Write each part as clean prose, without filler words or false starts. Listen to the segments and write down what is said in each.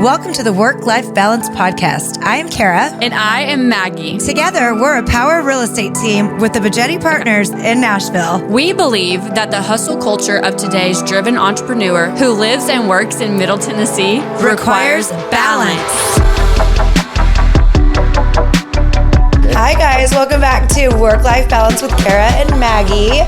Welcome to the Work-Life Balance Podcast. I am Kara. And I am Maggie. Together, we're a power real estate team with the Bajetti Partners in Nashville. We believe that the hustle culture of today's driven entrepreneur who lives and works in Middle Tennessee requires balance. Hi guys, welcome back to Work-Life Balance with Kara and Maggie.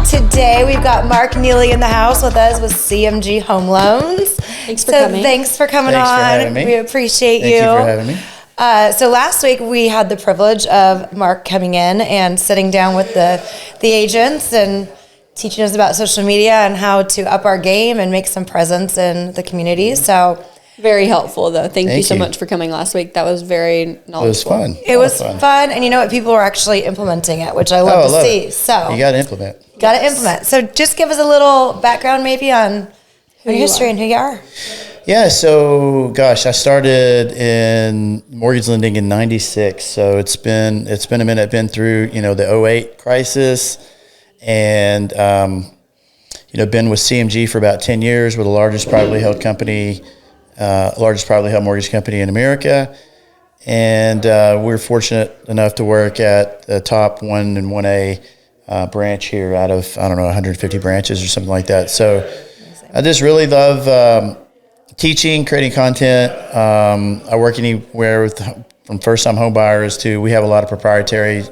Today we've got Mark Neely in the house with us with CMG Home Loans. Thanks for coming. Thanks for coming Thanks on. for having me. We appreciate Thank you for having me. So last week we had the privilege of Mark coming in and sitting down with the agents and teaching us about social media and how to up our game and make some presence in the community. So Very helpful, though. Thank you so you. much for coming last week. That was very knowledgeable. It was fun. it was fun. And you know what? People were actually implementing it, which I love to see. It. So You got to implement. got to implement. So just give us a little background maybe on your history and who you are. Yeah, so gosh, I started in mortgage lending in '96. So it's been a minute. I've been through, the '08 crisis and been with CMG for about 10 years. We're the largest privately held company, largest privately held mortgage company in America. And we're fortunate enough to work at the top 1 and 1A branch here out of, 150 branches or something like that. So I just really love teaching, creating content. I work anywhere from first-time home buyers to, we have a lot of proprietary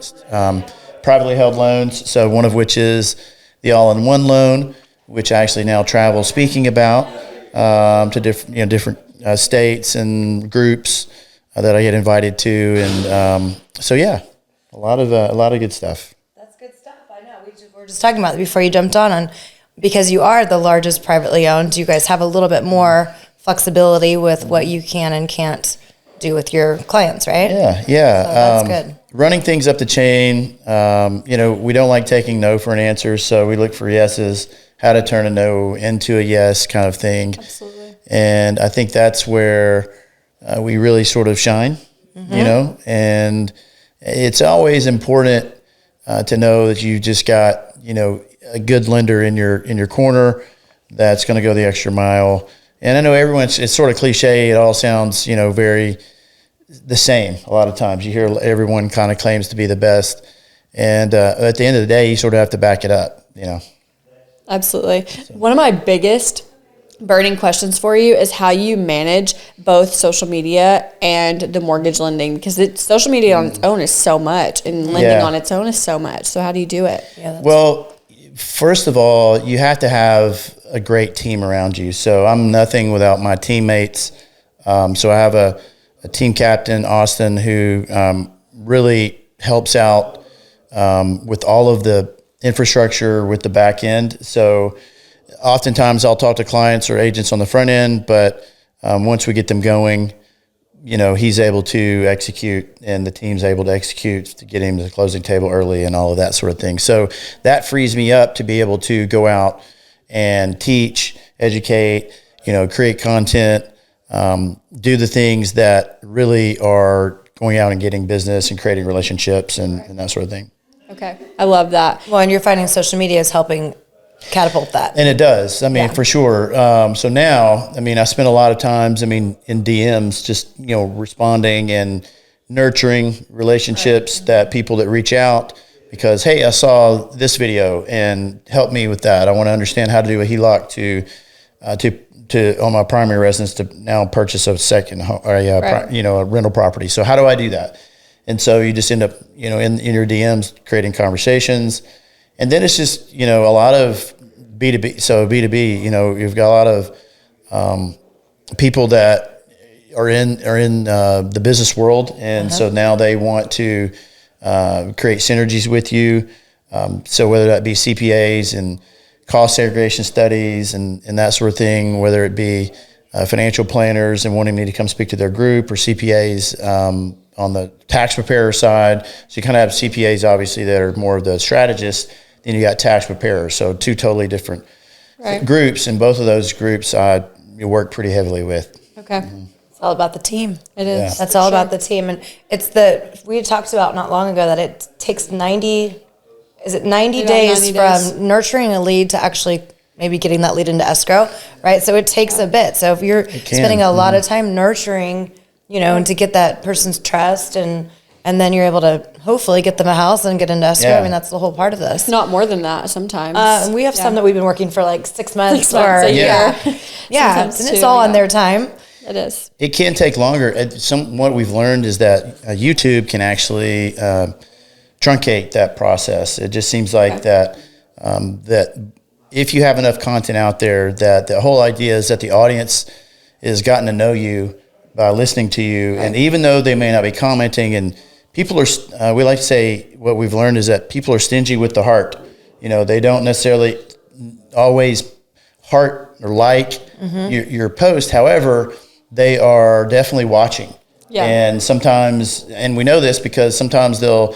privately held loans. So one of which is the all-in-one loan, which I actually now travel speaking about to different states and groups that I get invited to, and a lot of good stuff. That's good stuff. I know. We were just talking about it before you jumped on because you are the largest privately owned. You guys have a little bit more flexibility with what you can and can't do with your clients, right? Yeah. So that's good. Running things up the chain. We don't like taking no for an answer, so we look for yeses. How to turn a no into a yes, kind of thing. Absolutely. And I think that's where we really sort of shine, and it's always important to know that you just got, a good lender in your corner that's going to go the extra mile. And I know it's sort of cliche. It all sounds, very the same. A lot of times you hear everyone kind of claims to be the best. And at the end of the day, you sort of have to back it up, Absolutely. One of my biggest burning questions for you is how you manage both social media and the mortgage lending, because social media on its own is so much and lending on its own is so much. So how do you do it? Well, first of all, you have to have a great team around you. So I'm nothing without my teammates. So I have a team captain, Austin, who really helps out with all of the infrastructure with the back end. So oftentimes I'll talk to clients or agents on the front end, but once we get them going, he's able to execute and the team's able to execute to get him to the closing table early and all of that sort of thing. So that frees me up to be able to go out and teach, educate, create content, do the things that really are going out and getting business and creating relationships and that sort of thing. Okay. I love that. Well, and you're finding social media is helping catapult that. And it does. For sure. So now, I spend a lot of times, in DMs, just, responding and nurturing relationships that people that reach out because, hey, I saw this video and help me with that. I want to understand how to do a HELOC to on my primary residence to now purchase a second home, or a rental property. So how do I do that? And so you just end up, in your DMs creating conversations. And then it's just, a lot of B2B. So B2B, you've got a lot of people that are in the business world. And so now they want to create synergies with you. So whether that be CPAs and cost segregation studies and that sort of thing, whether it be financial planners and wanting me to come speak to their group, or CPAs on the tax preparer side. So you kind of have CPAs, obviously, that are more of the strategists. Then you got tax preparers. So two totally different groups. And both of those groups I work pretty heavily with. Okay. It's all about the team. It is. That's all about the team. And we talked about not long ago that it takes 90 days 90 days. from nurturing a lead to actually maybe getting that lead into escrow, right? So it takes a bit. So if you're spending a lot of time nurturing, and to get that person's trust and then you're able to hopefully get them a house and get into escrow. Yeah. I mean, that's the whole part of this. Not more than that sometimes. And we have some that we've been working for like 6 months, 6 months, a year. Yeah, Sometimes and it's two, all on their time. It is. It can take longer. What we've learned is that YouTube can actually truncate that process. It just seems like that if you have enough content out there, that the whole idea is that the audience has gotten to know you by listening to you, and even though they may not be commenting, and people are, we like to say, what we've learned is that people are stingy with the heart. They don't necessarily always heart or like your post. However, they are definitely watching. Yeah. And sometimes, and we know this because sometimes they'll,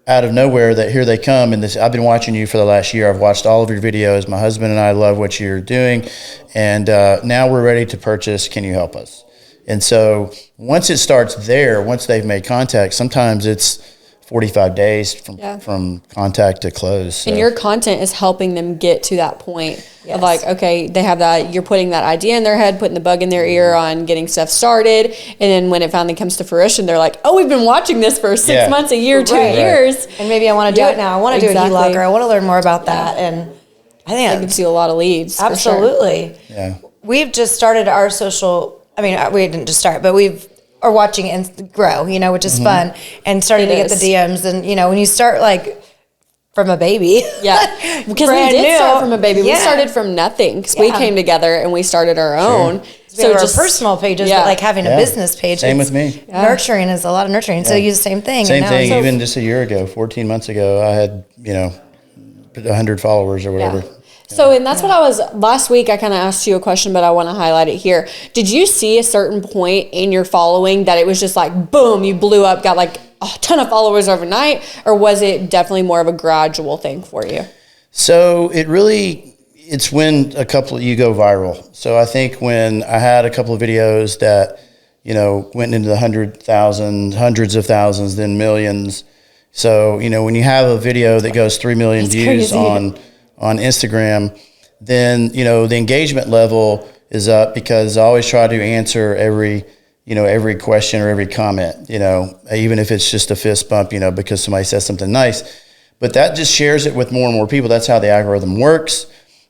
out of nowhere, that here they come, and this, I've been watching you for the last year. I've watched all of your videos. My husband and I love what you're doing. And now we're ready to purchase. Can you help us? And so once it starts there, once they've made contact, sometimes it's 45 days from contact to close. So. And your content is helping them get to that point of like, okay, they have that, you're putting that idea in their head, putting the bug in their ear on getting stuff started. And then when it finally comes to fruition, they're like, oh, we've been watching this for 6 months, a year, 2 years. And maybe I want to do it now. I want to do a HELOC, or I want to learn more about that. And I think That gives you a lot of leads. absolutely. For sure. Yeah. We've just started our we didn't just start, but are watching it grow, which is fun, and starting to get the DMs. And, when you start like from a baby. Yeah. Because we did start from a baby. We started from nothing because we came together and we started our own. So just personal pages, but like having a business page. Same with me. Nurturing is a lot of nurturing. So you use the same thing. Same thing. Even just a year ago, 14 months ago, I had, 100 followers or whatever. Yeah. So, and that's what last week I kind of asked you a question, but I want to highlight it here. Did you see a certain point in your following that it was just like, boom, you blew up, got like a ton of followers overnight? Or was it definitely more of a gradual thing for you? So it's when you go viral. So I think when I had a couple of videos that, went into the 100,000, hundreds of thousands, then millions. So, when you have a video that goes 3 million views on Instagram, then, the engagement level is up because I always try to answer every question or every comment, even if it's just a fist bump, because somebody says something nice. But that just shares it with more and more people. That's how the algorithm works.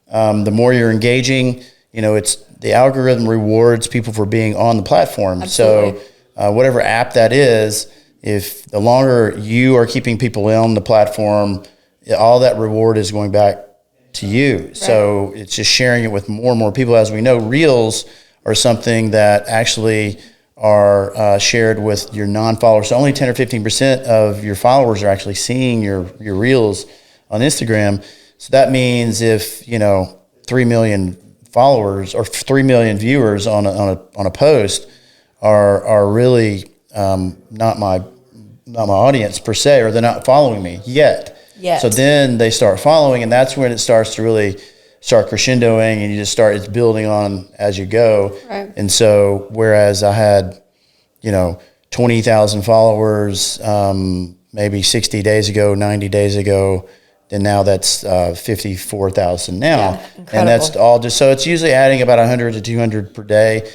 The more you're engaging, it's the algorithm rewards people for being on the platform. Absolutely. So whatever app that is, if the longer you are keeping people on the platform, all that reward is going back to you. Right. So it's just sharing it with more and more people. As we know, Reels are something that actually are shared with your non-followers. So only 10 or 15% of your followers are actually seeing your Reels on Instagram. So that means if 3 million followers or 3 million viewers on a post are really not my audience per se, or they're not following me yet. So then they start following, and that's when it starts to really start crescendoing, and it's building on as you go. Right. And so whereas I had 20,000 followers maybe 60 days ago, 90 days ago, then now that's 54,000 now. And that's all just, so it's usually adding about 100 to 200 per day.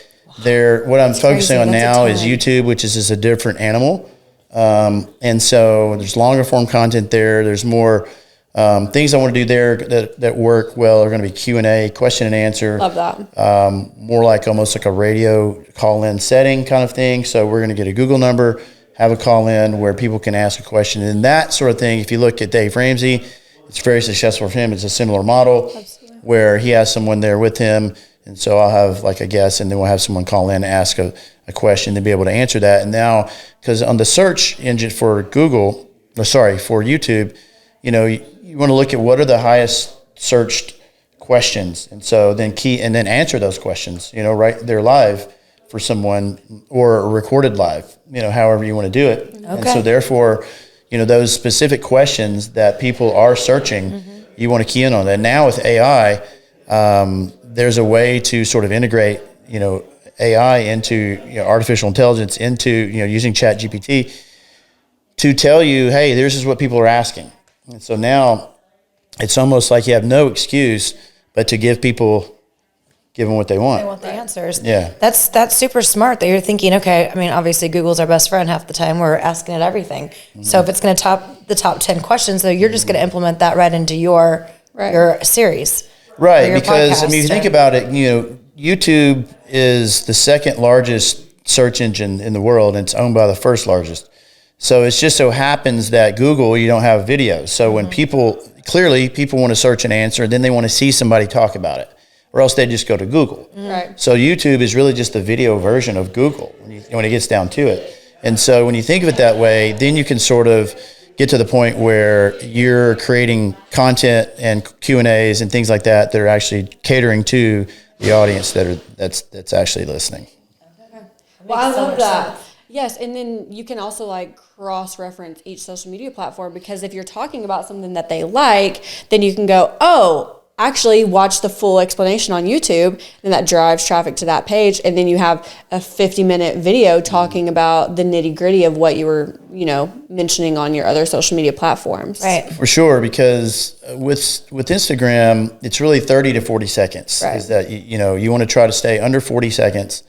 What I'm focusing on now is YouTube, which is just a different animal. And so there's longer form content there. There's more things I want to do there that work well are going to be Q&A, question and answer. Love that. More like almost like a radio call-in setting kind of thing. So we're going to get a Google number, have a call-in where people can ask a question. And that sort of thing, if you look at Dave Ramsey, it's very successful for him. It's a similar model. Absolutely. Where he has someone there with him. And so I'll have like a guest, and then we'll have someone call in and ask a question to be able to answer that. And now, because on the search engine for for YouTube, you want to look at what are the highest searched questions. And so then then answer those questions, right there live for someone, or recorded live, however you want to do it. Okay. And so therefore, those specific questions that people are searching, you want to key in on that. Now with AI, there's a way to sort of integrate, AI into artificial intelligence, into using ChatGPT to tell you, hey, this is what people are asking. And so now it's almost like you have no excuse but to give them what they want. They want the answers. Yeah. That's super smart that you're thinking, okay, I mean, obviously Google's our best friend half the time. We're asking it everything. Mm-hmm. So if it's going to top the top 10 questions, so you're just going to implement that right into your series. Right. Because, I mean, if you think about it, YouTube is the second largest search engine in the world, and it's owned by the first largest. So it just so happens that Google, you don't have videos. So when people want to search an answer, then they want to see somebody talk about it, or else they just go to Google. Right. So YouTube is really just the video version of Google when it gets down to it. And so when you think of it that way, then you can sort of get to the point where you're creating content and Q&As and things like that are actually catering to the audience that's actually listening. Well, I love that. Yes, and then you can also like cross-reference each social media platform, because if you're talking about something that they like, then you can go, oh, actually watch the full explanation on YouTube, and that drives traffic to that page, and then you have a 50-minute video talking about the nitty-gritty of what you were, mentioning on your other social media platforms. Right. For sure, because with Instagram, it's really 30 to 40 seconds. Right. Is that you want to try to stay under 40 seconds,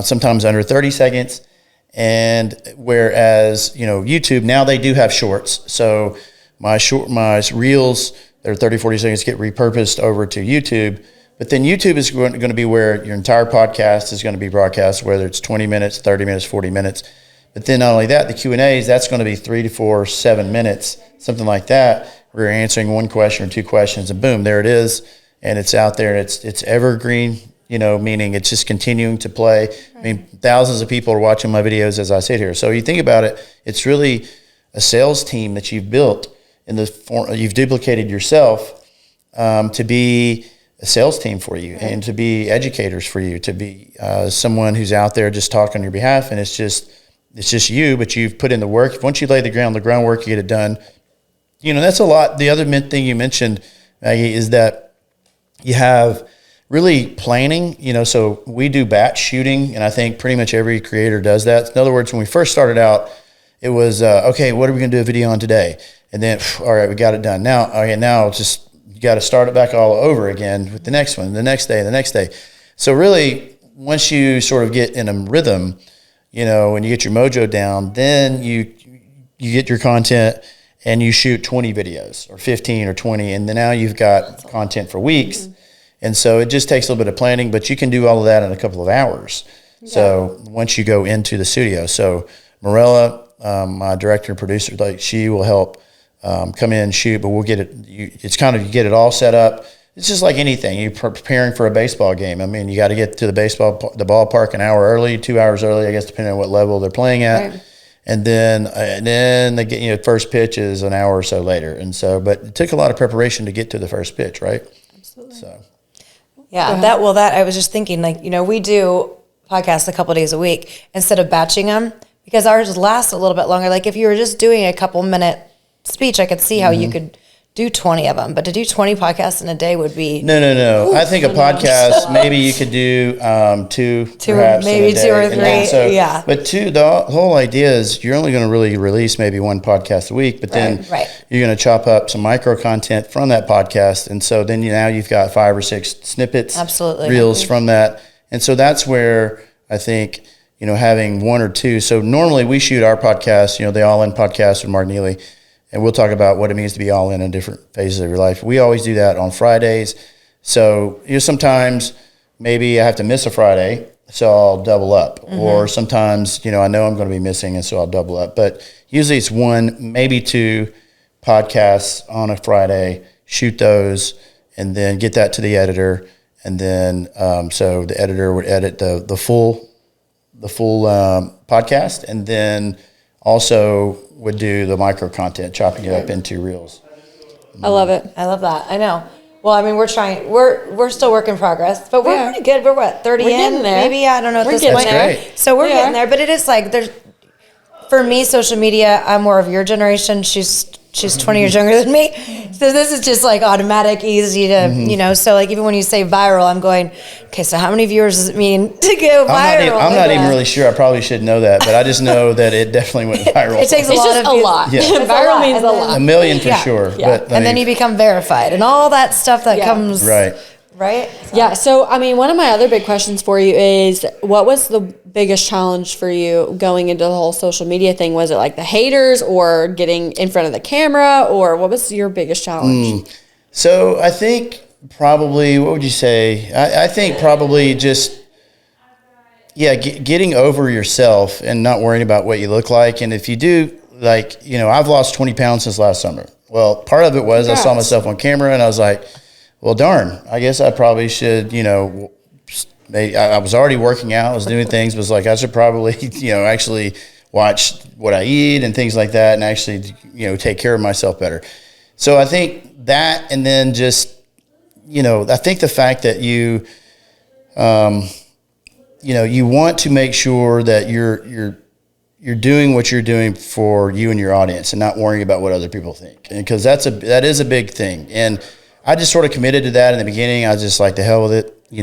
sometimes under 30 seconds. And whereas, YouTube, now they do have shorts. So my reels, that are 30, 40 seconds, get repurposed over to YouTube. But then YouTube is going to be where your entire podcast is going to be broadcast, whether it's 20 minutes, 30 minutes, 40 minutes. But then not only that, the Q&As, that's going to be 3 to 4, 7 minutes, something like that. We're answering one question or two questions, and boom, there it is. And it's out there. It's evergreen, meaning it's just continuing to play. Right. I mean, thousands of people are watching my videos as I sit here. So you think about it, it's really a sales team that you've built you've duplicated yourself to be a sales team for you, and to be educators for you, to be someone who's out there just talking on your behalf. And it's just you, but you've put in the work. Once you lay the groundwork, you get it done. That's a lot. The other thing you mentioned, Maggie, is that you have really planning, so we do batch shooting, and I think pretty much every creator does that. In other words, when we first started out, it was, okay, what are we going to do a video on today? And then, all right, we got it done. Now just you got to start it back all over again with the next one, the next day. So really, once you sort of get in a rhythm, when you get your mojo down, then you get your content and you shoot 20 videos or 15 or 20, and then now you've got content for weeks. Mm-hmm. And so it just takes a little bit of planning, but you can do all of that in a couple of hours. Yeah. So once you go into the studio, so Morella, my director and producer, she will help come in and shoot, but we'll get it. It's kind of, you get it all set up. It's just like anything. You're preparing for a baseball game. I mean, you got to get to the ballpark an hour early, 2 hours early, I guess, depending on what level they're playing at. Right. And then they get, first pitch is an hour or so later. And so, but it took a lot of preparation to get to the first pitch, right? Absolutely. So. Yeah, that I was just thinking, we do podcasts a couple of days a week instead of batching them, because ours lasts a little bit longer. Like if you were just doing a couple minute speech, I could see how you could do 20 of them, but to do 20 podcasts in a day would be no. I think a podcast maybe you could do two perhaps maybe in a day. Two or three. Yeah. But the whole idea is you're only going to really release maybe one podcast a week, but then you're going to chop up some micro content from that podcast, and so then now you've got 5 or 6 snippets, reels from that, and so that's where I think having 1 or 2. So normally we shoot our podcast, the All In podcast with Mark Neely. And we'll talk about what it means to be all in different phases of your life. We always do that on Fridays. So sometimes maybe I have to miss a Friday, so I'll double up. Mm-hmm. Or sometimes, I know I'm going to be missing, and so I'll double up. But usually it's 1, maybe 2 podcasts on a Friday, shoot those, and then get that to the editor. And then so the editor would edit the full podcast, and then also would do the micro content, chopping it up into reels. I love it. I love that. I know. Well, I mean, we're trying. We're still work in progress, but we're pretty good. We're what, 30 we're in? There. Maybe, I don't know at this point. Great. So we're getting there, but it is like for me, social media. I'm more of your generation. She's she's 20 years younger than me. So this is just like automatic, easy to, so like even when you say viral, I'm going, okay, so how many viewers does it mean to go viral? I'm not even really sure. I probably should know that, but I just know that it definitely went viral. It takes It's just a lot. Yeah. Viral means a lot. A million for sure. Yeah. But, and then you become verified and all that stuff that comes. Right. Right? Yeah. So, I mean, one of my other big questions for you is, what was the biggest challenge for you going into the whole social media thing? Was it like the haters or getting in front of the camera, or what was your biggest challenge? So I think probably, what would you say? I think probably just, getting over yourself and not worrying about what you look like. And if you do, like, I've lost 20 pounds since last summer. Well, part of it was I saw myself on camera and I was like, well, darn, I guess I probably should, maybe I was already working out, I was doing things, was like, I should probably, actually watch what I eat and things like that and actually, take care of myself better. So I think that, and then just, I think the fact that you want to make sure that you're doing what you're doing for you and your audience and not worrying about what other people think. And because that is a big thing. And I just sort of committed to that in the beginning. I was just like, the hell with it. I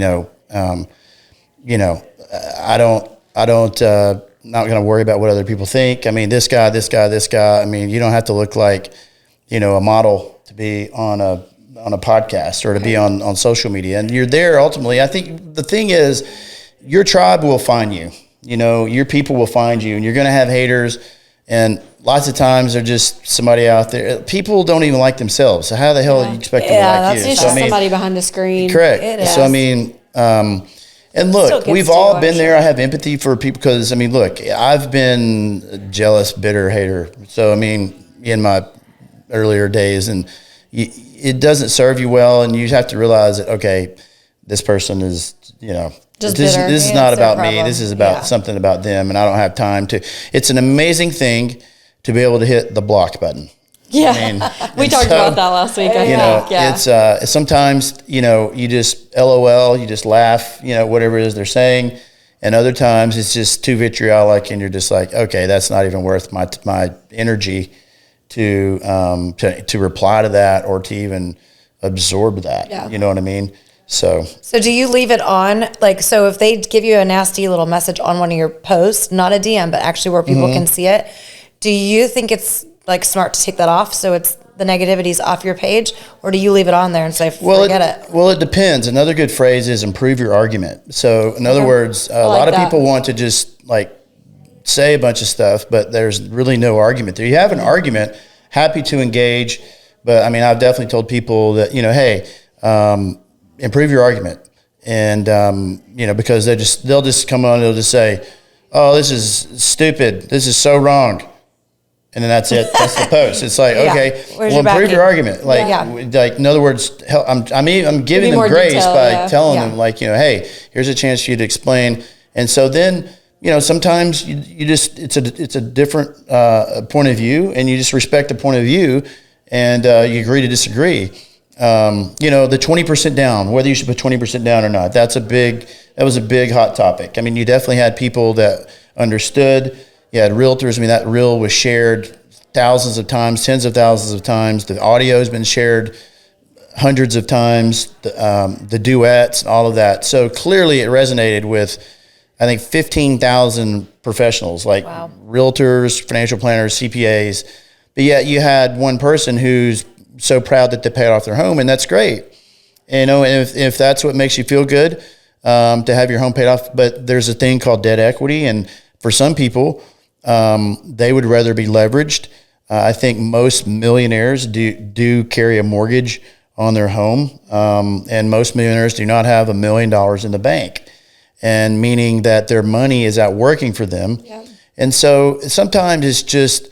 don't, not going to worry about what other people think. I mean, this guy. I mean, you don't have to look like, a model to be on a podcast or to be on social media. And you're there ultimately. I think the thing is, your tribe will find you. Your people will find you, and you're going to have haters. And lots of times they're just somebody out there. People don't even like themselves. So how the hell do you expect them to like you? It's So, just somebody behind the screen. Correct. It is. So, I mean, and look, we've all been there. I have empathy for people because, I mean, look, I've been a jealous, bitter hater. So, I mean, in my earlier days, and it doesn't serve you well. And you have to realize that, okay, this person is, Just this bitter. is Yeah, not it's their about me. problem. This is about something about them, and I don't have time to. It's an amazing thing to be able to hit the block button. Yeah. I mean, We talked about that last week. I think. Yeah. it's sometimes you just LOL, you just laugh, whatever it is they're saying, and other times it's just too vitriolic, and you're just like, okay, that's not even worth my energy to reply to that or to even absorb that. Yeah. You know what I mean? So do you leave it on? Like, so if they give you a nasty little message on one of your posts, not a DM, but actually where people can see it, do you think it's like smart to take that off so it's the negativity's off your page, or do you leave it on there and say, forget it? Well, it depends. Another good phrase is improve your argument. So in other words, a lot of people want to just like say a bunch of stuff, but there's really no argument there. You have an argument, happy to engage, but I mean, I've definitely told people that, hey, improve your argument. And, because they'll just come on and they'll just say, oh, this is stupid. This is so wrong. And then that's it. That's the post. It's like, okay, well, improve your argument. Like, like in other words, I'm giving them grace detail, by telling them like, hey, here's a chance for you to explain. And so then, sometimes you just, it's a different point of view, and you just respect the point of view, and you agree to disagree. The 20% down, whether you should put 20% down or not, that was a big hot topic. I mean, you definitely had people that understood. You had realtors. I mean, that reel was shared thousands of times, tens of thousands of times. The audio has been shared hundreds of times, the duets, all of that. So clearly it resonated with, I think, 15,000 professionals, like realtors, financial planners, CPAs. But yet you had one person who's so proud that they paid off their home, and that's great. And if that's what makes you feel good, to have your home paid off. But there's a thing called debt equity, and for some people, they would rather be leveraged. I think most millionaires do carry a mortgage on their home, and most millionaires do not have $1 million in the bank, and meaning that their money is out working for them. Yeah. And so sometimes it's just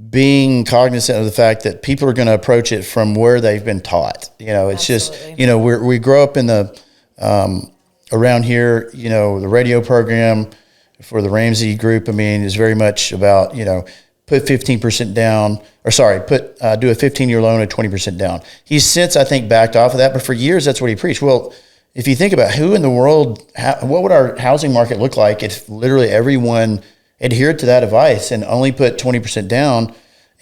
being cognizant of the fact that people are going to approach it from where they've been taught. It's Absolutely. Just, we grow up in the, around here, the radio program for the Ramsey Group, I mean, is very much about, put 15% down, or sorry, do a 15-year loan at 20% down. He's since, I think, backed off of that, but for years, that's what he preached. Well, if you think about who in the world, what would our housing market look like if literally everyone adhered to that advice and only put 20% down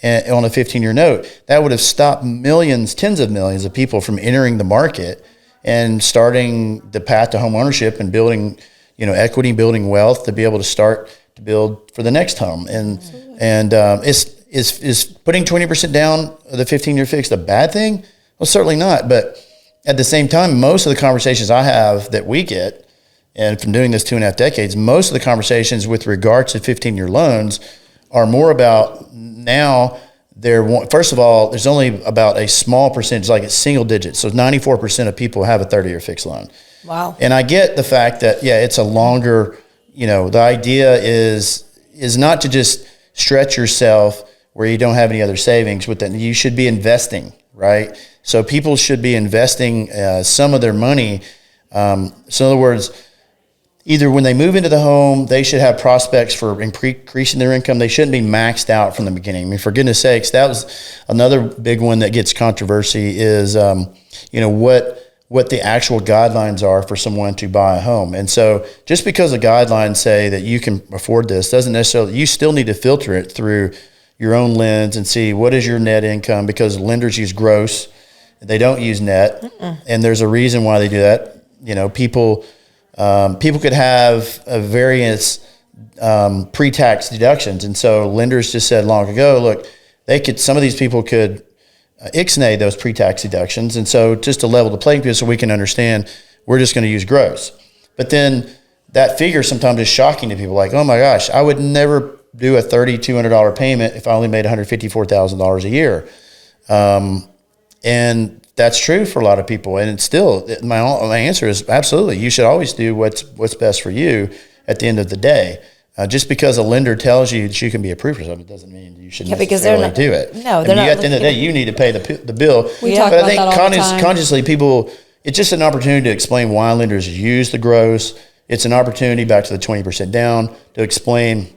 on a 15-year note. That would have stopped millions, tens of millions of people from entering the market and starting the path to home ownership and building, equity, building wealth to be able to start to build for the next home. And is putting 20% down the 15-year fix a bad thing? Well, certainly not. But at the same time, most of the conversations I have that we get, and from doing this 2.5 decades, most of the conversations with regards to 15-year loans are more about now. First of all, there's only about a small percentage, like it's single digits. So 94% of people have a 30-year fixed loan. Wow. And I get the fact that, it's a longer, the idea is not to just stretch yourself where you don't have any other savings with that. You should be investing, right? So people should be investing some of their money. So in other words, either when they move into the home, they should have prospects for increasing their income. They shouldn't be maxed out from the beginning. I mean, for goodness sakes, that was another big one that gets controversy is, what the actual guidelines are for someone to buy a home. And so just because the guidelines say that you can afford this doesn't necessarily, you still need to filter it through your own lens and see what is your net income, because lenders use gross. They don't use net. And there's a reason why they do that. People could have a various pre-tax deductions. And so lenders just said long ago, look, some of these people could ixnay those pre-tax deductions. And so just to level the playing field so we can understand, we're just going to use gross. But then that figure sometimes is shocking to people, like, oh my gosh, I would never do a $3,200 payment if I only made $154,000 a year. And that's true for a lot of people. And it's still, my answer is absolutely. You should always do what's best for you at the end of the day. Just because a lender tells you that you can be approved for something doesn't mean you should necessarily do it. No, they're not. At the end of the day, you need to pay the bill. We talk about that all the time. Consciously, people, it's just an opportunity to explain why lenders use the gross. It's an opportunity, back to the 20% down, to explain,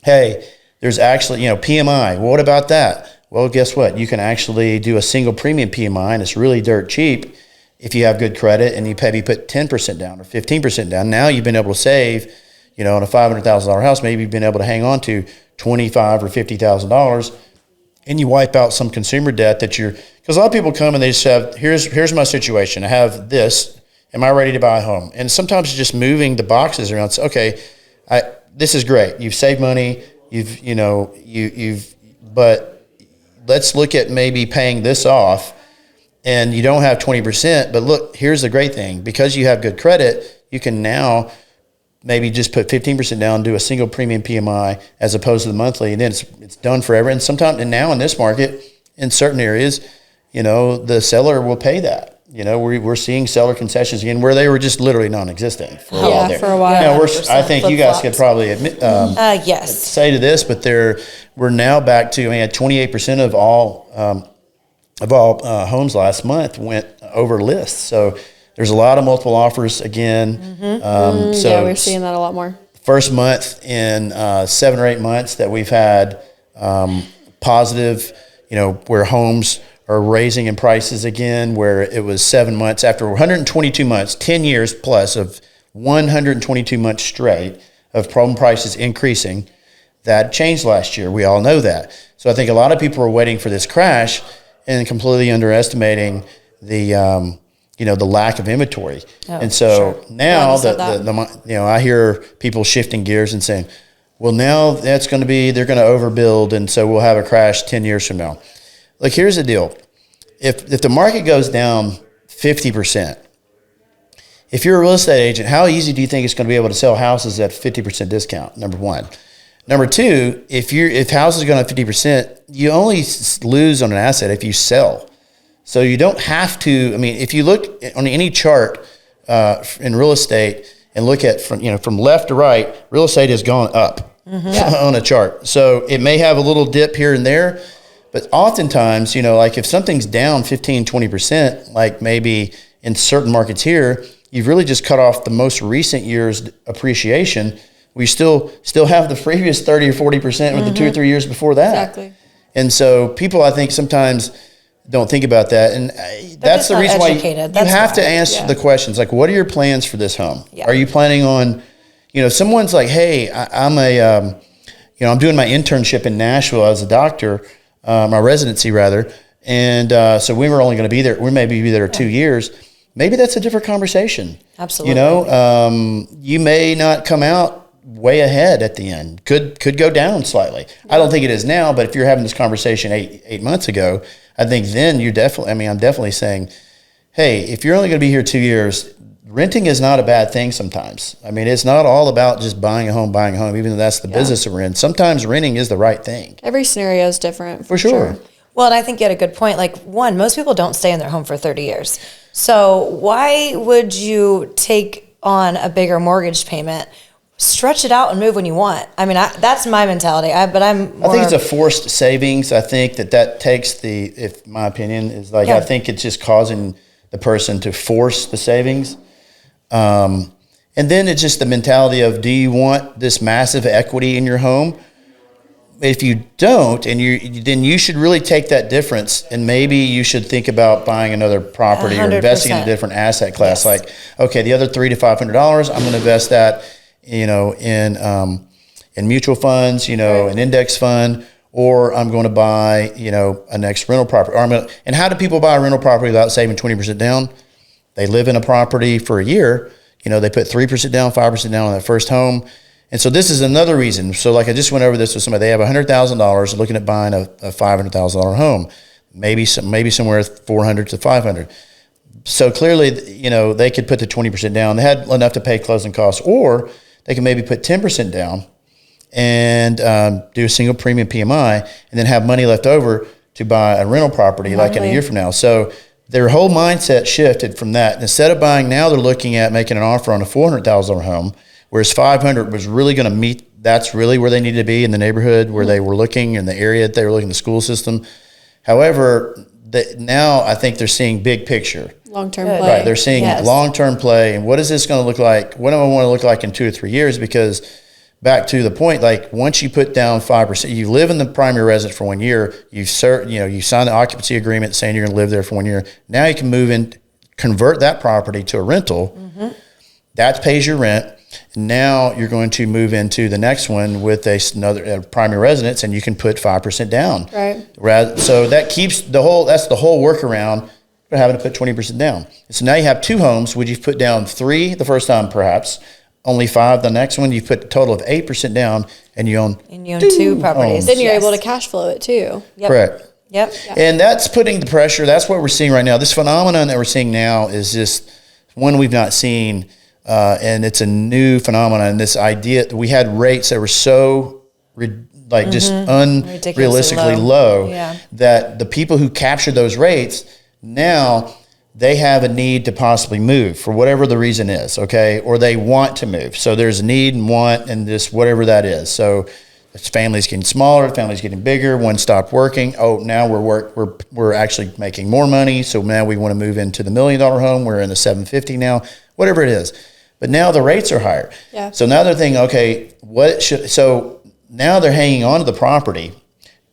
hey, there's actually, PMI. Well, what about that? Well, guess what? You can actually do a single premium PMI, and it's really dirt cheap if you have good credit and you maybe put 10% down or 15% down. Now you've been able to save, on a $500,000 house, maybe you've been able to hang on to $25,000 or $50,000, and you wipe out some consumer debt because a lot of people come and they just have, here's my situation. I have this. Am I ready to buy a home? And sometimes it's just moving the boxes around. So, okay, this is great. You've saved money. But let's look at maybe paying this off, and you don't have 20%. But look, here's the great thing: because you have good credit, you can now maybe just put 15% down, do a single premium PMI as opposed to the monthly, and then it's done forever. And now in this market, in certain areas, the seller will pay that. We're seeing seller concessions again where they were just literally non-existent for a while there. For a while. Now I think you guys could probably admit, yes, say to this, but we're now back to 28% of all homes last month went over list. So there's a lot of multiple offers again. So we're seeing that a lot more. First month in 7 or 8 months that we've had positive, where homes are raising in prices again, where it was 7 months after 122 months, 10 years plus of 122 months straight of home prices increasing. That changed last year. We all know that. So I think a lot of people are waiting for this crash and completely underestimating the lack of inventory. And so now I hear people shifting gears and saying, well, now they're going to overbuild, and so we'll have a crash 10 years from now. Look, here's the deal. If the market goes down 50%, if you're a real estate agent, how easy do you think it's going to be able to sell houses at 50% discount? Number one. Number two, if houses are going up 50%, you only lose on an asset if you sell. So you don't have to. I mean, if you look on any chart in real estate and look at from left to right, real estate has gone up on a chart. So it may have a little dip here and there, but oftentimes, like if something's down 15, 20%, like maybe in certain markets here, you've really just cut off the most recent year's appreciation. We still have the previous 30 or 40% with the 2 or 3 years before that. Exactly. And so people, I think, sometimes don't think about that. And that's the reason why you have to answer the questions. Like, what are your plans for this home? Yeah. Are you planning on, someone's like, hey, I'm doing my internship in Nashville as a doctor. my residency rather. And so we were only going to be there. We maybe be there 2 years. Maybe that's a different conversation. Absolutely. You know, you may not come out way ahead at the end. Could go down slightly. I don't think it is now, but if you're having this conversation eight months ago, I think then you definitely. I mean, I'm definitely saying, hey, if you're only going to be here 2 years, renting is not a bad thing sometimes. I mean, it's not all about just buying a home, even though that's the business that we're in. Sometimes renting is the right thing. Every scenario is different. For sure. Well, and I think you had a good point. Like, one, most people don't stay in their home for 30 years. So why would you take on a bigger mortgage payment, stretch it out and move when you want? I mean, that's my mentality. I think it's a forced savings. I think that takes if my opinion is like, I think it's just causing the person to force the savings. And then it's just the mentality of, do you want this massive equity in your home? If you don't, then you should really take that difference, and maybe you should think about buying another property 100%. Or investing in a different asset class. Yes. Like, okay, the other $300 to $500, I'm going to invest that, in mutual funds, an index fund, or I'm going to buy, a next rental property. And how do people buy a rental property without saving 20% down? They live in a property for a year. They put 3% down, 5% down on that first home. And so this is another reason. So like I just went over this with somebody. They have $100,000 looking at buying a $500,000 home, maybe somewhere $400 to $500. So clearly, they could put the 20% down. They had enough to pay closing costs, or they can maybe put 10% down and do a single premium PMI, and then have money left over to buy a rental property like in a year from now. So their whole mindset shifted from that. And instead of buying now, they're looking at making an offer on a $400,000 home. Whereas 500 was really going to meet, that's really where they needed to be in the neighborhood where they were looking, in the area that they were looking, the school system. However, now I think they're seeing big picture. Long-term play. Right, they're seeing long-term play, and what is this going to look like? What do I want to look like in 2 or 3 years? Because back to the point, like once you put down 5%, you live in the primary residence for 1 year, you sign the occupancy agreement saying you're going to live there for 1 year. Now you can move in, convert that property to a rental. Mm-hmm. That pays your rent. Now you're going to move into the next one with another primary residence, and you can put 5% down. Right. So that keeps that's the whole workaround for having to put 20% down. So now you have 2 homes. Would you put down 3 the first time, perhaps? Only 5 the next one. You put a total of 8% down, and you own 2 properties. Then you're able to cash flow it too. Yep. Correct. Yep. And that's putting the pressure. That's what we're seeing right now. This phenomenon that we're seeing now is just one we've not seen. And it's a new phenomenon. This idea that we had rates that were so just unrealistically low that the people who captured those rates, now they have a need to possibly move for whatever the reason is, okay? Or they want to move. So there's a need and want and this whatever that is. So this family's getting smaller, the family's getting bigger, one stopped working. Oh, now we're actually making more money. So now we want to move into the $1 million home. We're in the 750 now, whatever it is. But now the rates are higher. Yeah. So now they're thinking, okay, so now they're hanging on to the property,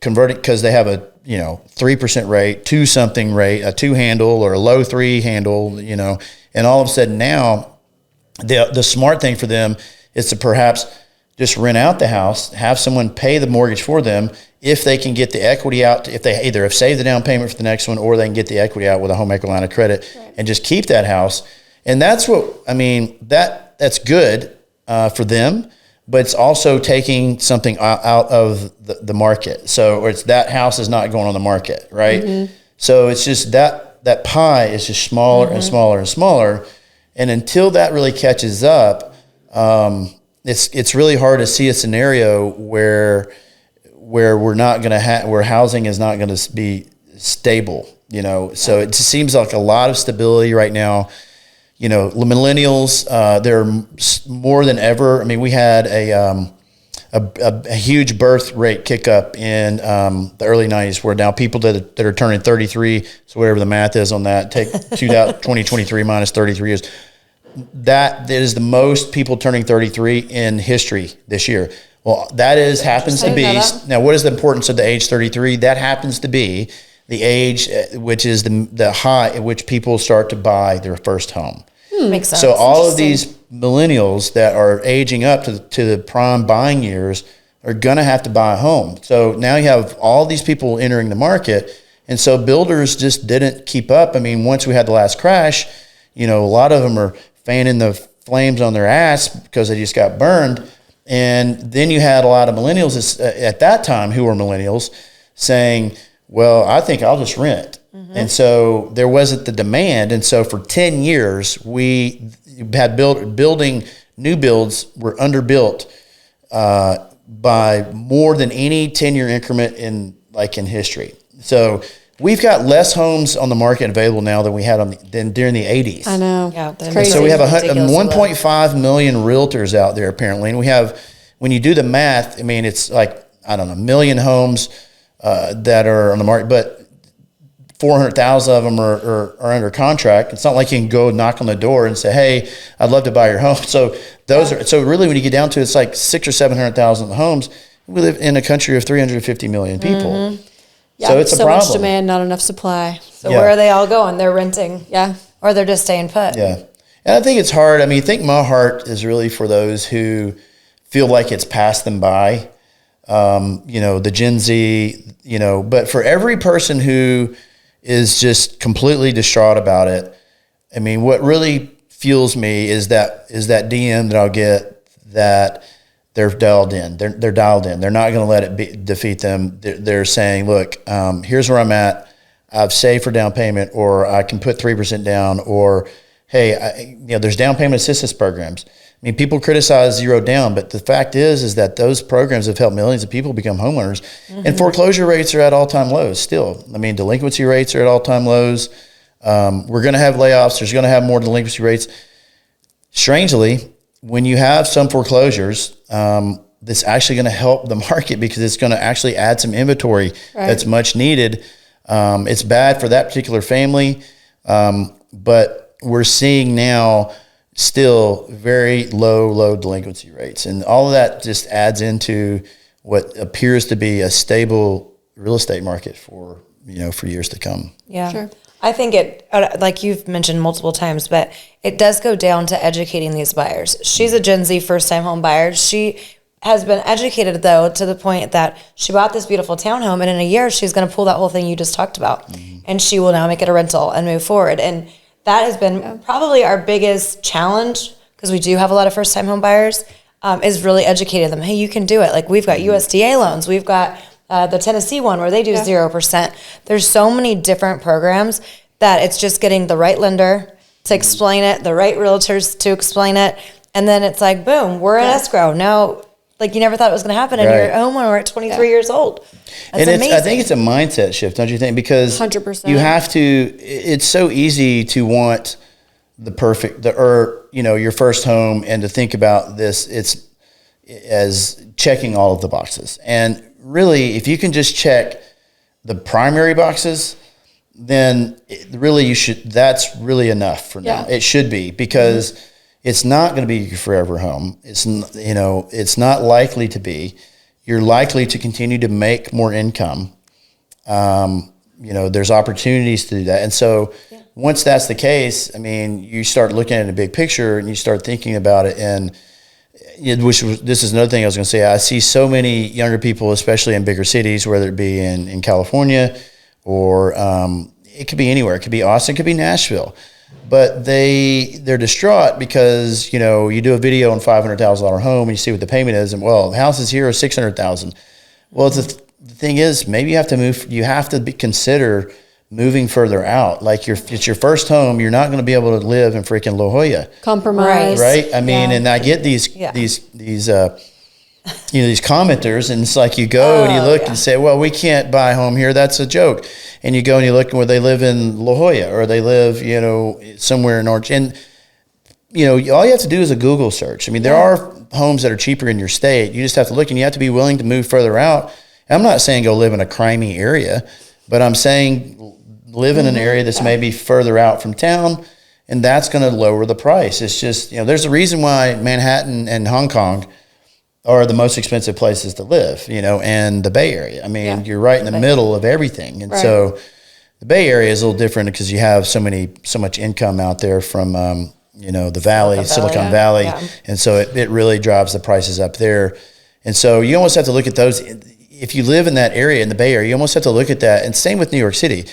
converted because they have a 3% rate, 2-something rate, a 2 handle or a low 3 handle, and all of a sudden now the smart thing for them is to perhaps just rent out the house, have someone pay the mortgage for them if they can get the equity out, if they either have saved the down payment for the next one or they can get the equity out with a home equity line of credit and just keep that house. And that's that's good for them, but it's also taking something out of the market. So it's that house is not going on the market, right? Mm-hmm. So it's just that pie is just smaller and smaller and smaller. And until that really catches up, it's really hard to see a scenario where we're not going to where housing is not going to be stable, So it just seems like a lot of stability right now. Millennials, they're more than ever. I mean, we had a huge birth rate kick up in the early 90s where now people that are turning 33, so whatever the math is on that, take 2023 minus 33 years. That is the most people turning 33 in history this year. Well, happens to be, now what is the importance of the age 33? That happens to be the age which is the high at which people start to buy their first home. Makes sense. So all of these millennials that are aging up to the prime buying years are going to have to buy a home. So now you have all these people entering the market. And so builders just didn't keep up. I mean, once we had the last crash, a lot of them are fanning the flames on their ass because they just got burned. And then you had a lot of millennials at that time who were millennials saying, well, I think I'll just rent. And so there wasn't the demand. And so for 10 years, we had building new builds were underbuilt by more than any 10-year increment in history. So we've got less homes on the market available now than we had than during the 80s. I know. Yeah, It's crazy. So we have 1.5 million realtors out there apparently. And we have, when you do the math, I mean, it's like, I don't know, a million homes that are on the market, but 400,000 of them are under contract. It's not like you can go knock on the door and say, hey, I'd love to buy your home. So so really when you get down to it, it's like 600,000 or 700,000 homes. We live in a country of 350 million people. Yeah, So it's a so problem. much demand, not enough supply. So where are they all going? They're renting. Yeah. Or they're just staying put. Yeah. And I think it's hard. I mean, I think my heart is really for those who feel like it's passed them by, the Gen Z, but for every person who is just completely distraught about it, I mean, what really fuels me is that DM that I'll get that they're dialed in. They're dialed in. They're not going to let it defeat them. They're saying, look, here's where I'm at. I've saved for down payment, or I can put 3% down, or hey, there's down payment assistance programs. I mean, people criticize zero down, but the fact is that those programs have helped millions of people become homeowners, and foreclosure rates are at all-time lows still. I mean, delinquency rates are at all-time lows. We're going to have layoffs. There's going to have more delinquency rates. Strangely, when you have some foreclosures, that's actually going to help the market because it's going to actually add some inventory that's much needed. It's bad for that particular family, but we're seeing now still very low delinquency rates. And all of that just adds into what appears to be a stable real estate market for years to come. Yeah. Sure. I think it, like you've mentioned multiple times, but it does go down to educating these buyers. She's a Gen Z first-time home buyer. She has been educated, though, to the point that she bought this beautiful townhome, and in a year, she's going to pull that whole thing you just talked about, and she will now make it a rental and move forward. And that has been probably our biggest challenge, because we do have a lot of first-time home buyers, is really educating them. Hey, you can do it. Like, we've got USDA loans. We've got the Tennessee one where they do 0%. There's so many different programs that it's just getting the right lender to explain it, the right realtors to explain it, and then it's like, boom, we're in escrow. Now, like, you never thought it was going to happen, and you're a homeowner at 23 years old. That's amazing. I think it's a mindset shift, don't you think? Because 100%. you have to. It's so easy to want the perfect, your first home, and to think about this. It's as checking all of the boxes, and really, if you can just check the primary boxes, then really you should. That's really enough for now. It should be, because it's not going to be your forever home. It's not likely to be. You're likely to continue to make more income. There's opportunities to do that. And so once that's the case, I mean, you start looking at a big picture and you start thinking about it. And this is another thing I was going to say. I see so many younger people, especially in bigger cities, whether it be in California or it could be anywhere. It could be Austin, it could be Nashville. But they're distraught because, you do a video on $500,000 home and you see what the payment is, and the houses here are $600,000. Well, the thing is, maybe you have to move. You have to consider moving further out. Like it's your first home. You're not going to be able to live in freaking La Jolla. Compromise, right? I mean, and I get these commenters, and it's like you go and you look and say, well, we can't buy a home here. That's a joke. And you go and you look where they live in La Jolla, or they live, somewhere in Orange. And, all you have to do is a Google search. I mean, there are homes that are cheaper in your state. You just have to look, and you have to be willing to move further out. And I'm not saying go live in a crimey area, but I'm saying live in an area that's maybe further out from town, and that's going to lower the price. It's just, there's a reason why Manhattan and Hong Kong are the most expensive places to live, and the Bay Area. I mean, you're right in the middle of everything. And so the Bay Area is a little different because you have so much income out there from, the Valley, Silicon Valley. Yeah. And so it really drives the prices up there. And so you almost have to look at those. If you live in that area, in the Bay Area, you almost have to look at that. And same with New York City.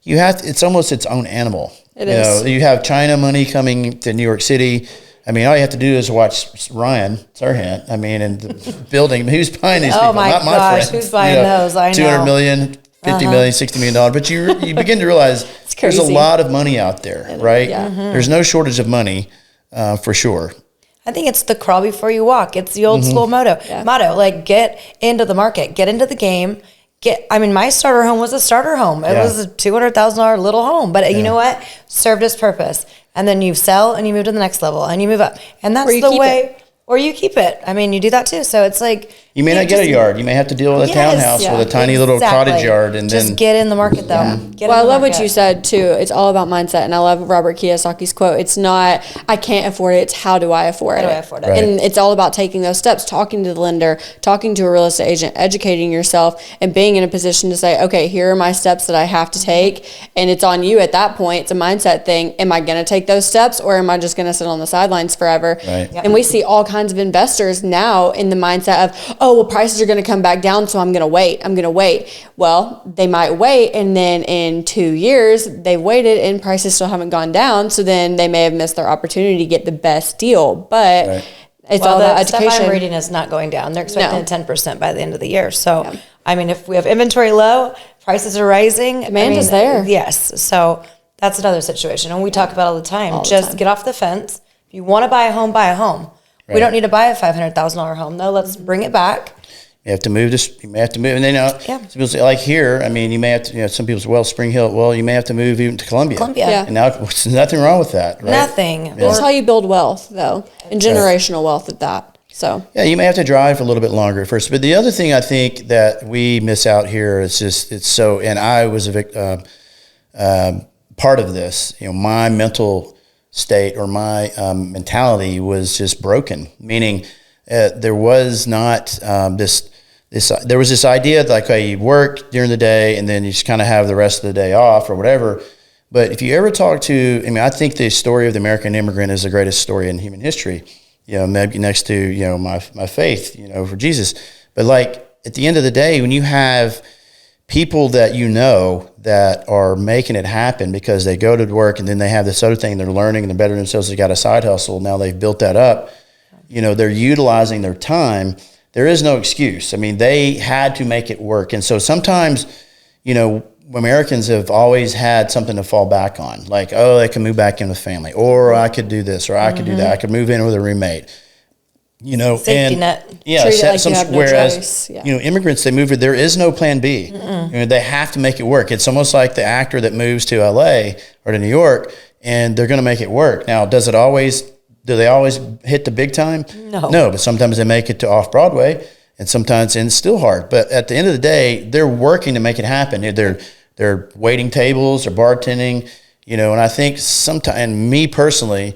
It's almost its own animal. It is. You have China money coming to New York City. I mean, all you have to do is watch Ryan Serhant. I mean, and the building. Who's buying these people? My Not my gosh, friends. who's buying those? I know. 200 million, 50 million, $60 million. But you begin to realize there's a crazy. lot of money out there, right? Yeah. There's no shortage of money for sure. I think it's the crawl before you walk. It's the old school motto. Like, get into the market, get into the game. My starter home was a starter home. It was a $200,000 little home, but you know what? Served its purpose. And then you sell and you move to the next level and you move up. And that's the way, or you keep it. I mean, you do that too. So it's like, you may not get a yard. You may have to deal with a townhouse with a tiny little cottage yard, and just then get in the market though. I love what you said too. It's all about mindset, and I love Robert Kiyosaki's quote. It's not I can't afford it. It's how do I afford it? How do I afford it? Right. And it's all about taking those steps, talking to the lender, talking to a real estate agent, educating yourself, and being in a position to say, okay, here are my steps that I have to take, and it's on you at that point. It's a mindset thing. Am I going to take those steps, or am I just going to sit on the sidelines forever? Right. And we see all kinds of investors now in the mindset of, oh, well, prices are going to come back down, so I'm going to wait. Well, they might wait, and then in 2 years they've waited and prices still haven't gone down, so then they may have missed their opportunity to get the best deal. But it's all about education. Stuff I'm reading is not going down. They're expecting 10% by the end of the year. So, I mean, if we have inventory low, prices are rising. Demand is there. Yes. So that's another situation. And we talk about all the time. Just get off the fence. If you want to buy a home, buy a home. Right. We don't need to buy a $500,000 home, though. Let's bring it back. You have to move this. You may have to move, and then some people say, like here. I mean, you may have to. Some people say, well, Spring Hill. Well, you may have to move even to Columbia. Yeah. And now there's nothing wrong with that. Right? Nothing. That's how you build wealth, though, and generational wealth at that. So you may have to drive for a little bit longer at first. But the other thing I think that we miss out here is just and I was a part of this. My mental state or my mentality was just broken. Meaning, there was not there was this idea that, like, okay, you work during the day and then you just kind of have the rest of the day off or whatever. But if you ever talk to, I think the story of the American immigrant is the greatest story in human history. Maybe next to, my faith, for Jesus. But like at the end of the day, when you have people that that are making it happen because they go to work and then they have this other thing they're learning and they're bettering themselves, they got a side hustle, now they've built that up, they're utilizing their time. There is no excuse. They had to make it work. And so sometimes, Americans have always had something to fall back on. Like, oh, they can move back in with family, or I could do this, or I could do that. I could move in with a roommate. Safety net. Yeah. Treat it like you have no choice. Immigrants, they move. There is no plan B. They have to make it work. It's almost like the actor that moves to LA or to New York, and they're going to make it work. Now, do they always hit the big time? No, but sometimes they make it to off-Broadway, and sometimes it's still hard. But at the end of the day, they're working to make it happen. They're waiting tables or bartending, and I think sometimes, and me personally,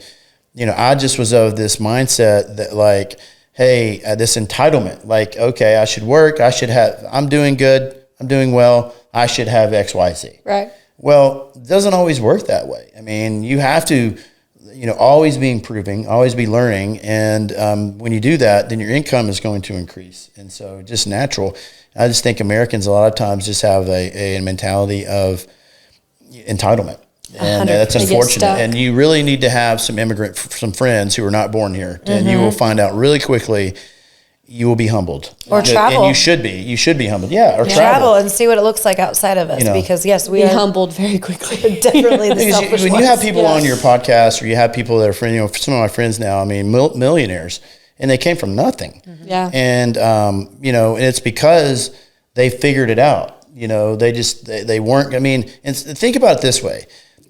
I just was of this mindset that, like, hey, this entitlement, like, okay, I should work, I'm doing good, I'm doing well, I should have X, Y, Z. Right. Well, it doesn't always work that way. You have to, always be improving, always be learning. And when you do that, then your income is going to increase. And so just natural. I just think Americans a lot of times just have a mentality of entitlement. And that's unfortunate. And you really need to have some friends who are not born here. And you will find out really quickly, you will be humbled. Or travel. And you should be humbled. Yeah, or travel and see what it looks like outside of us. Because yes, we be are humbled very quickly. Definitely the selfish when ones. you have people on your podcast, or you have people that are friends, some of my friends now, millionaires, and they came from nothing. Yeah. And and it's because they figured it out. They weren't. And think about it this way: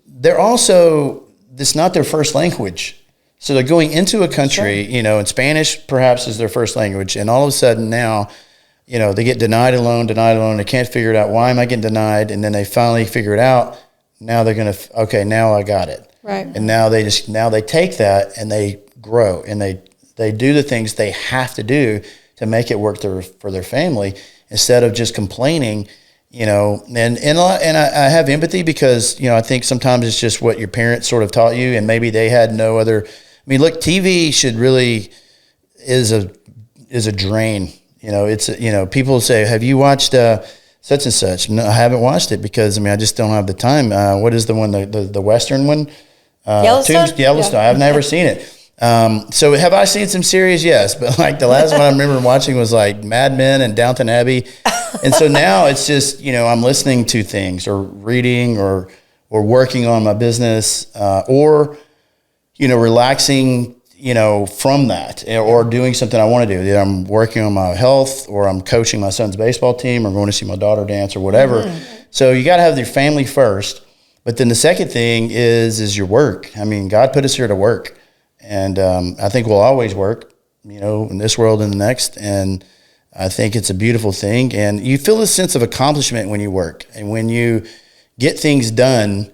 they're also, this not their first language. So they're going into a country, and Spanish perhaps is their first language. And all of a sudden now, they get denied a loan. They can't figure it out. Why am I getting denied? And then they finally figure it out. Now they're going to, okay, now I got it. Right. And now they take that and they grow and they do the things they have to do to make it work for their family, instead of just complaining. And I have empathy because, I think sometimes it's just what your parents sort of taught you, and maybe they had no other. Look, TV is a drain. It's, people say, have you watched such and such? No, I haven't watched it because, I just don't have the time. What is the one, the Western one? Yellowstone? Yellowstone. I've never seen it. So have I seen some series? Yes. But like the last one I remember watching was like Mad Men and Downton Abbey. And so now it's just, I'm listening to things or reading or working on my business, or, relaxing, from that, or doing something I want to do. Either I'm working on my health, or I'm coaching my son's baseball team, or going to see my daughter dance, or whatever. So you got to have your family first. But then the second thing is your work. God put us here to work. And I think we'll always work, in this world and the next. And I think it's a beautiful thing. And you feel a sense of accomplishment when you work. And when you get things done,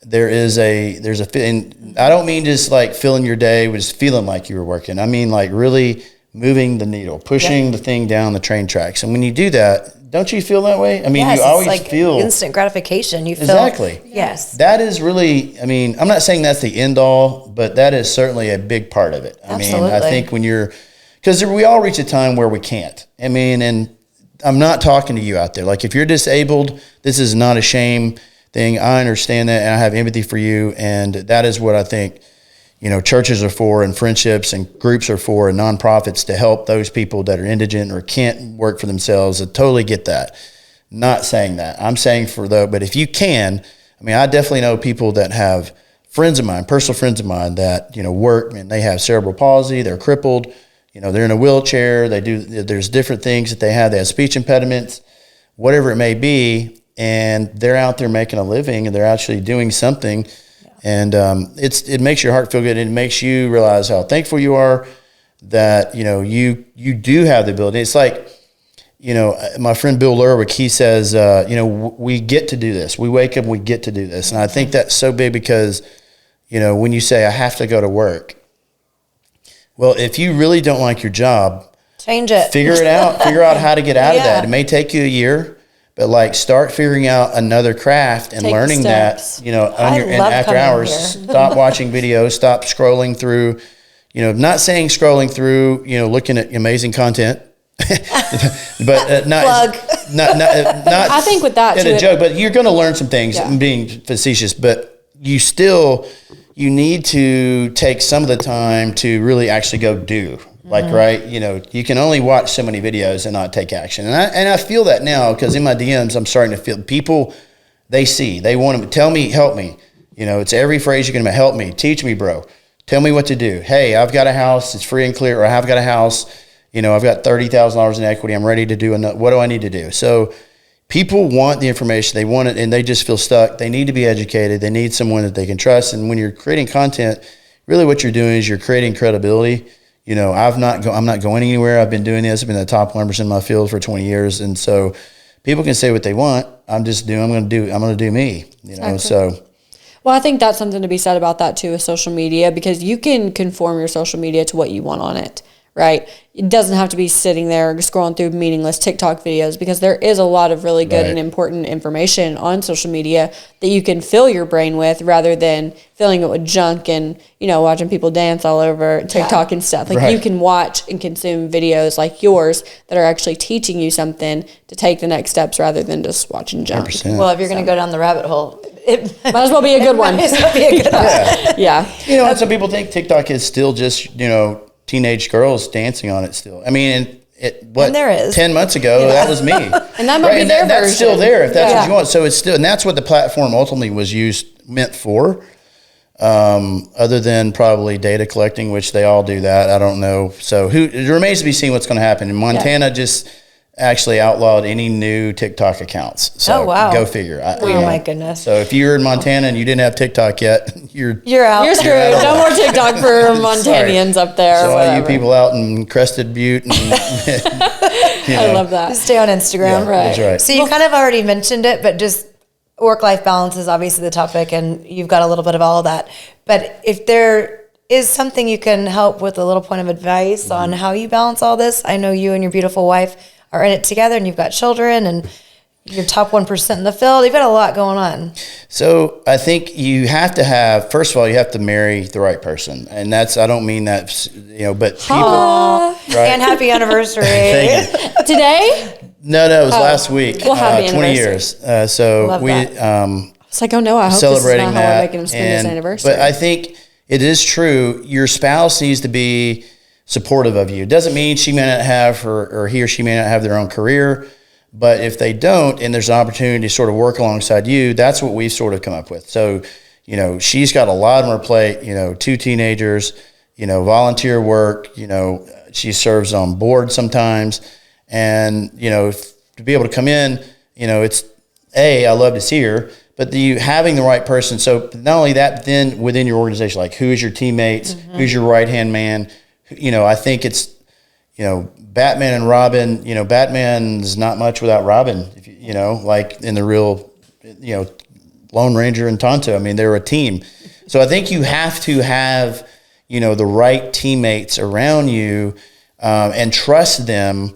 there's and I don't mean just like filling your day with just feeling like you were working. I mean like really moving the needle, pushing the thing down the train tracks. And when you do that, don't you feel that way? Yes, you always it's like feel instant gratification. You feel exactly. Yes. That is really, I'm not saying that's the end all, but that is certainly a big part of it. Absolutely. I think because we all reach a time where we can't. And I'm not talking to you out there. Like if you're disabled, this is not a shame thing. I understand that, and I have empathy for you. And that is what I think, churches are for, and friendships and groups are for, and nonprofits to help those people that are indigent or can't work for themselves. I totally get that. Not saying that. I'm saying but if you can, I definitely know people that have friends of mine, personal friends of mine that, work, and they have cerebral palsy, they're crippled, they're in a wheelchair, there's different things that they have speech impediments, whatever it may be. And they're out there making a living, and they're actually doing something. And it makes your heart feel good. It makes you realize how thankful you are that, you do have the ability. It's like, my friend Bill Lerwick, he says, we get to do this. We wake up and we get to do this. And I think that's so big because, when you say I have to go to work, well, if you really don't like your job, change it. Figure it out. Figure out how to get out of that. It may take you a year. But like start figuring out another craft and learning that, after hours, stop watching videos, stop scrolling through, not saying scrolling through, looking at amazing content, but not I think with that too, a joke, but you're going to learn some things. I'm being facetious, but you need to take some of the time to really actually go do. Like, right, you can only watch so many videos and not take action. And I feel that now because in my DMs, I'm starting to feel people, they want to tell me, help me. It's every phrase you're going to help me, teach me, bro. Tell me what to do. Hey, I've got a house, it's free and clear, or I've got a house, I've got $30,000 in equity, I'm ready to do what do I need to do? So people want the information, they want it, and they just feel stuck. They need to be educated. They need someone that they can trust. And when you're creating content, really what you're doing is you're creating credibility. I'm not going anywhere. I've been doing this. I've been the top 1% in my field for 20 years. And so people can say what they want. I'm going to do me, Exactly. So. Well, I think that's something to be said about that too with social media, because you can conform your social media to what you want on it, right? It doesn't have to be sitting there scrolling through meaningless TikTok videos, because there is a lot of really good and important information on social media that you can fill your brain with rather than filling it with junk and, watching people dance all over TikTok and stuff. Like you can watch and consume videos like yours that are actually teaching you something to take the next steps rather than just watching junk. 100%. Well, if you're going to go down the rabbit hole, it might as well be a good one. Might as well be a good one. Yeah. And some people think TikTok is still just, teenage girls dancing on it still. And there is. 10 months ago, that was me. And that might be their version. That's still there if that's what you want. So it's still, and that's what the platform ultimately was meant for. Other than probably data collecting, which they all do that. I don't know. So it remains to be seen what's going to happen. And Montana just actually outlawed any new TikTok accounts. So go figure. My goodness. So if you're in Montana and you didn't have TikTok yet, you're out. You're screwed. No more TikTok for Montanians up there. So all you people out in Crested Butte. And, I love that. Stay on Instagram. Yeah, that's right. So you kind of already mentioned it, but just work-life balance is obviously the topic, and you've got a little bit of all of that. But if there is something you can help with, a little point of advice on how you balance all this. I know you and your beautiful wife are in it together, and you've got children, and You're top 1% in the field. You've got a lot going on. So I think you have to have, first of all, you have to marry the right person. And that's, I don't mean that, but people. Aww. Right? And happy anniversary. Thank you. Today? No, it was last week. Well, happy 20 anniversary. years. So Love we, that. It's like, oh no, I hope celebrating this is not how that. we're making him spend his anniversary. But I think it is true. Your spouse needs to be supportive of you. It doesn't mean she may not have or he or she may not have their own career. But if they don't, and there's an opportunity to sort of work alongside you, that's what we've sort of come up with. So, she's got a lot on her plate, 2 teenagers, volunteer work, she serves on board sometimes. And, to be able to come in, it's I love to see her, but having the right person. So not only that, but then within your organization, like who is your teammates, who's your right-hand man, I think it's, Batman and Robin, Batman's not much without Robin, like in the real, Lone Ranger and Tonto. I mean, they're a team. So I think you have to have, the right teammates around you and trust them.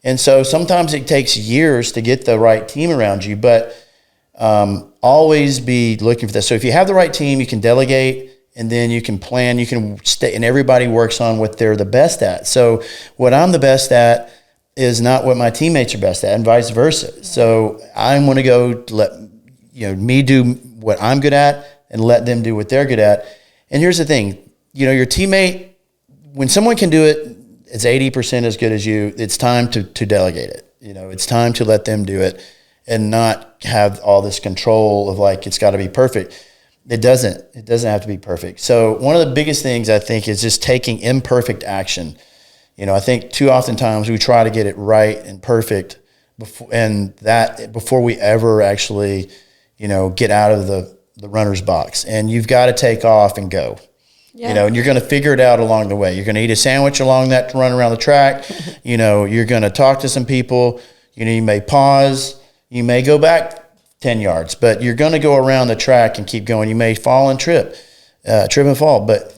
And so sometimes it takes years to get the right team around you, but always be looking for that. So if you have the right team, you can delegate. And then you can plan, you can stay, and everybody works on what they're the best at. So what I'm the best at is not what my teammates are best at, and vice versa. So I'm going to go let me do what I'm good at and let them do what they're good at. And here's the thing, your teammate, when someone can do it, it's 80% as good as you. It's time to delegate it. It's time to let them do it and not have all this control of like it's got to be perfect. It doesn't have to be perfect. So one of the biggest things I think is just taking imperfect action. I think too often times we try to get it right and perfect before we ever actually, get out of the runner's box. And you've got to take off and go. Yeah. And you're going to figure it out along the way. You're going to eat a sandwich along that run around the track. You're going to talk to some people. You may pause. You may go back 10 yards, but you're going to go around the track and keep going. You may fall and trip and fall, but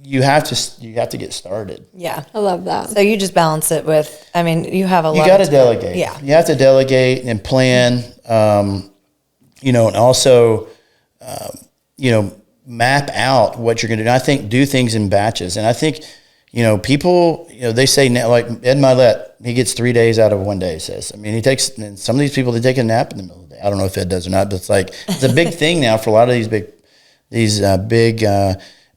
you have to get started. Yeah. I love that. So you just balance it with, you have a lot. You got to delegate. Yeah. You have to delegate and plan, and also, map out what you're going to do. And I think do things in batches. And I think, people, they say like Ed Milet, he gets 3 days out of 1 day, he says. He takes, and some of these people, they take a nap in the middle of the day. I don't know if Ed does or not, but it's a big thing now for a lot of these big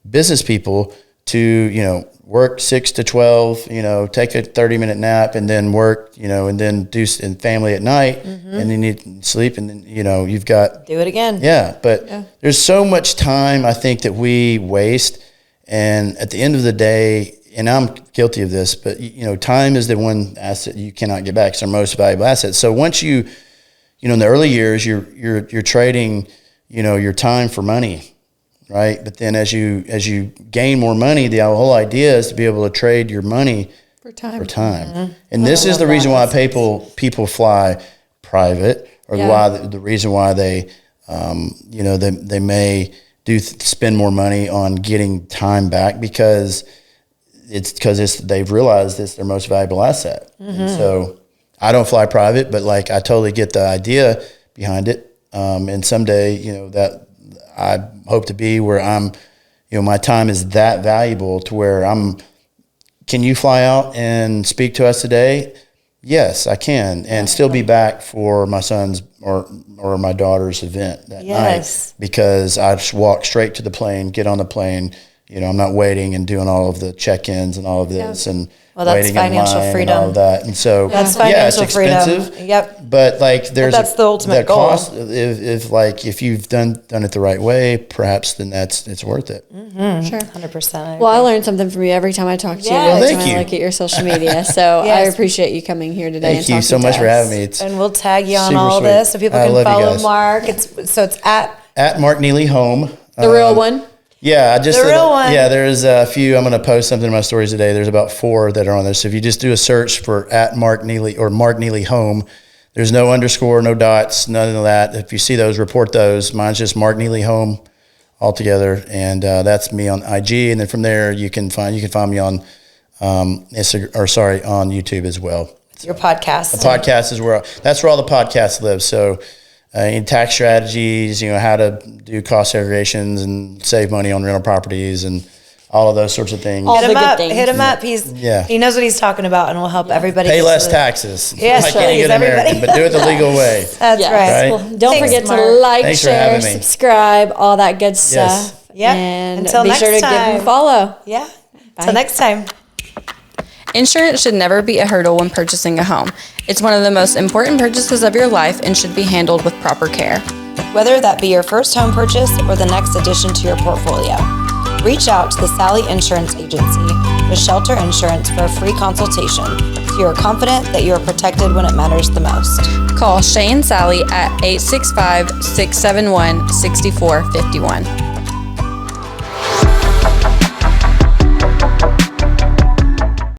business people to, work 6 to 12, take a 30-minute nap and then work, and then do family at night and then you sleep and then, you've got. Do it again. Yeah. But there's so much time I think that we waste. And at the end of the day, and I'm guilty of this, but time is the one asset you cannot get back. It's our most valuable asset. So once you in the early years, you're trading, your time for money, right? But then as you gain more money, the whole idea is to be able to trade your money for time. Mm-hmm. And this is the reason why people fly private, or the reason why they, they may spend more money on getting time back because they've realized it's their most valuable asset. Mm-hmm. And so I don't fly private, but I totally get the idea behind it. And someday, that I hope to be where I'm, my time is that valuable to where can you fly out and speak to us today? Yes, I can. And still be back for my son's or my daughter's event that night, because I just walk straight to the plane, get on the plane. I'm not waiting and doing all of the check-ins and all of this and waiting in line freedom. And all of that. And so, that's financial it's expensive. Freedom. Yep. But that's the ultimate goal. Cost, if you've done it the right way, perhaps then it's worth it. Mm-hmm. Sure. 100%. Well, I learn something from you every time I talk to you. Well, every thank time you. I look at your social media. So I appreciate you coming here today. Thank you so much for having me. And we'll tag you on super all sweet. this so people can follow Mark. Yeah. It's at Mark Neely Home. The real one. Yeah, the real one. Yeah, there's a few. I'm going to post something in my stories today. There's about 4 that are on there. So if you just do a search for at Mark Neely or Mark Neely Home, there's no underscore, no dots, none of that. If you see those, report those. Mine's just Mark Neely Home altogether, and that's me on IG. And then from there, you can find me on on YouTube as well. Your podcast. The podcast is that's where all the podcasts live. So in tax strategies, how to do cost segregations and save money on rental properties and all of those sorts of things. All Hit the him good up. things. Hit him up. He knows what he's talking about, and will help everybody Pay get less to taxes. Yes, like please, any good everybody. American, but do it the legal way. That's Yes. right. Well, don't Thanks, forget Mark. to like, Thanks for share, having me. subscribe, all that good stuff. Yep. And Until be next sure to give time. them a follow. Yeah. Bye. Till next time. Insurance should never be a hurdle when purchasing a home. It's one of the most important purchases of your life and should be handled with proper care. Whether that be your first home purchase or the next addition to your portfolio, reach out to the Sally Insurance Agency with Shelter Insurance for a free consultation so you are confident that you are protected when it matters the most. Call Shay and Sally at 865-671-6451.